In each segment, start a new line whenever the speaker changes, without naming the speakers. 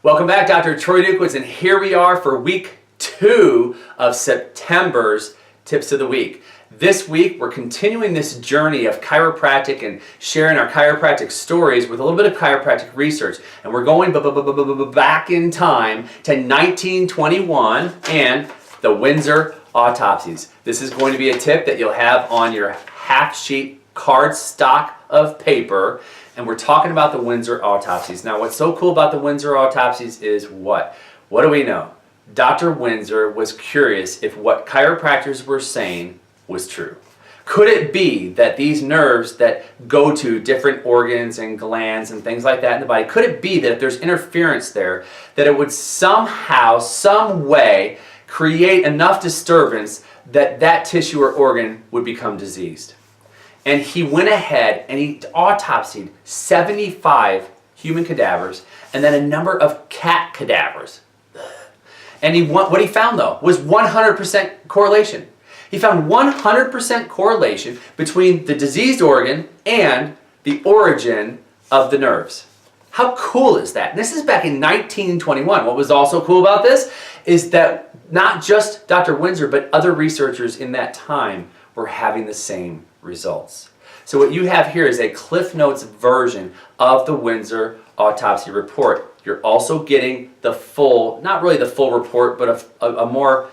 Welcome back, Dr. Troy Dukowitz, and here we are for week 2 of September's Tips of the Week. This week, we're continuing this journey of chiropractic and sharing our chiropractic stories with a little bit of chiropractic research. And we're going back in time to 1921 and the Windsor autopsies. This is going to be a tip that you'll have on your half-sheet card stock of paper. And we're talking about the Windsor autopsies. Now, what's so cool about the Windsor autopsies is what? What do we know? Dr. Windsor was curious if what chiropractors were saying was true. Could it be that these nerves that go to different organs and glands and things like that in the body, could it be that if there's interference there, that it would somehow, some way, create enough disturbance that that tissue or organ would become diseased? And he went ahead and he autopsied 75 human cadavers and then a number of cat cadavers. And what he found, though, was 100% correlation. He found 100% correlation between the diseased organ and the origin of the nerves. How cool is that? This is back in 1921. What was also cool about this is that not just Dr. Windsor, but other researchers in that time were having the same results. So what you have here is a Cliff Notes version of the Windsor autopsy report. You're also getting the full, not really the full report, but a more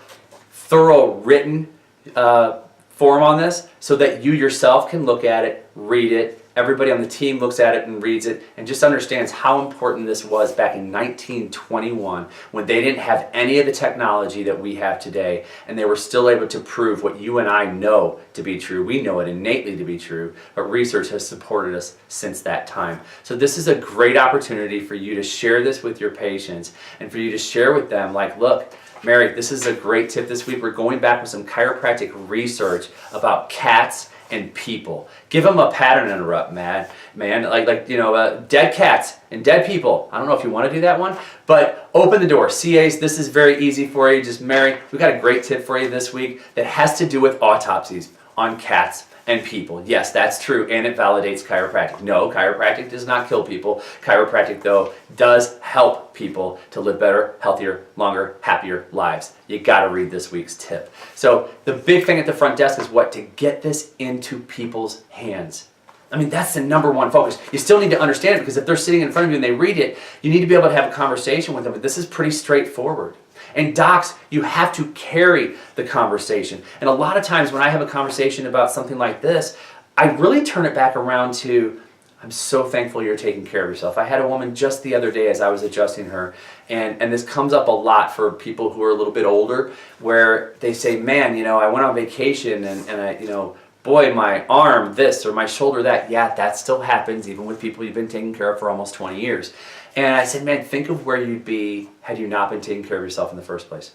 thorough written form on this so that you yourself can look at it, read it. Everybody on the team looks at it and reads it and just understands how important this was back in 1921 when they didn't have any of the technology that we have today, and they were still able to prove what you and I know to be true. We know it innately to be true, but research has supported us since that time. So this is a great opportunity for you to share this with your patients and for you to share with them, like, look, Mary, this is a great tip this week. We're going back with some chiropractic research about cats and people. Give them a pattern interrupt, man. Dead cats and dead people. I don't know if you want to do that one, but open the door. CAs, this is very easy for you. Just Mary, we got a great tip for you this week that has to do with autopsies on cats and people. Yes, that's true, and it validates chiropractic. No, chiropractic does not kill people. Chiropractic, though, does help people to live better, healthier, longer, happier lives. You got to read this week's tip. So the big thing at the front desk is what? To get this into people's hands. I mean, that's the number one focus. You still need to understand it because if they're sitting in front of you and they read it, you need to be able to have a conversation with them. But this is pretty straightforward. And docs, you have to carry the conversation. And a lot of times when I have a conversation about something like this, I really turn it back around to, I'm so thankful you're taking care of yourself. I had a woman just the other day as I was adjusting her, and this comes up a lot for people who are a little bit older, where they say, man, I went on vacation and I, boy, my arm this or my shoulder that. Yeah, that still happens even with people you've been taking care of for almost 20 years. And I said, man, think of where you'd be had you not been taking care of yourself in the first place.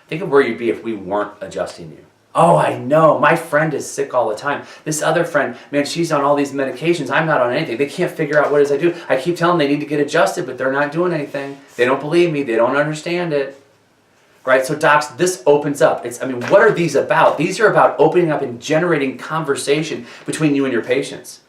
Think of where you'd be if we weren't adjusting you. Oh, I know. My friend is sick all the time. This other friend, man, she's on all these medications. I'm not on anything. They can't figure out what it is I do. I keep telling them they need to get adjusted, but they're not doing anything. They don't believe me. They don't understand it. Right? So docs, this opens up. What are these about? These are about opening up and generating conversation between you and your patients.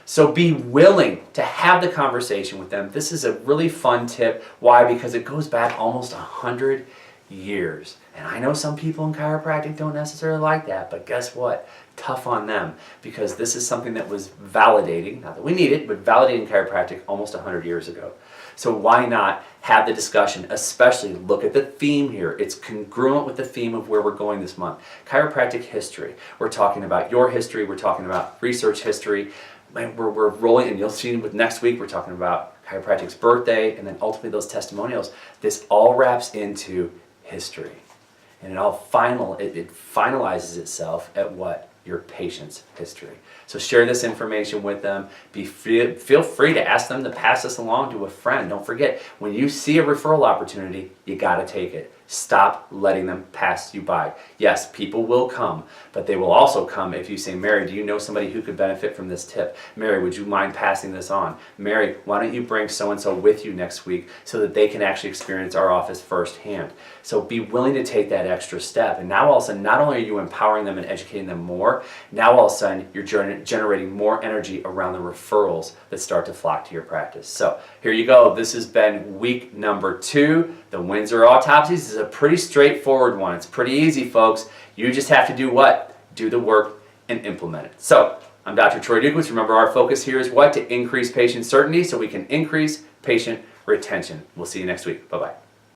So be willing to have the conversation with them. This is a really fun tip. Why? Because it goes back almost 100 years. And I know some people in chiropractic don't necessarily like that, but guess what? Tough on them, because this is something that was validating, not that we need it, but validating chiropractic almost 100 years ago. So why not have the discussion, especially look at the theme here. It's congruent with the theme of where we're going this month. Chiropractic history. We're talking about your history. We're talking about research history. We're rolling, and you'll see with next week, we're talking about chiropractic's birthday, and then ultimately those testimonials. This all wraps into history. And it finalizes itself at what? Your patient's history. So share this information with them. Feel free to ask them to pass this along to a friend. Don't forget, when you see a referral opportunity, you got to take it. Stop letting them pass you by. Yes, people will come, but they will also come if you say, Mary, do you know somebody who could benefit from this tip? Mary, would you mind passing this on? Mary, why don't you bring so-and-so with you next week so that they can actually experience our office firsthand? So be willing to take that extra step. And now all of a sudden, not only are you empowering them and educating them more, now all of a sudden you're generating more energy around the referrals that start to flock to your practice. So here you go. This has been week number 2. The Windsor autopsies is a pretty straightforward one. It's pretty easy, folks. You just have to do what? Do the work and implement it. So I'm Dr. Troy Dukowitz. Remember, our focus here is what? To increase patient certainty so we can increase patient retention. We'll see you next week. Bye-bye.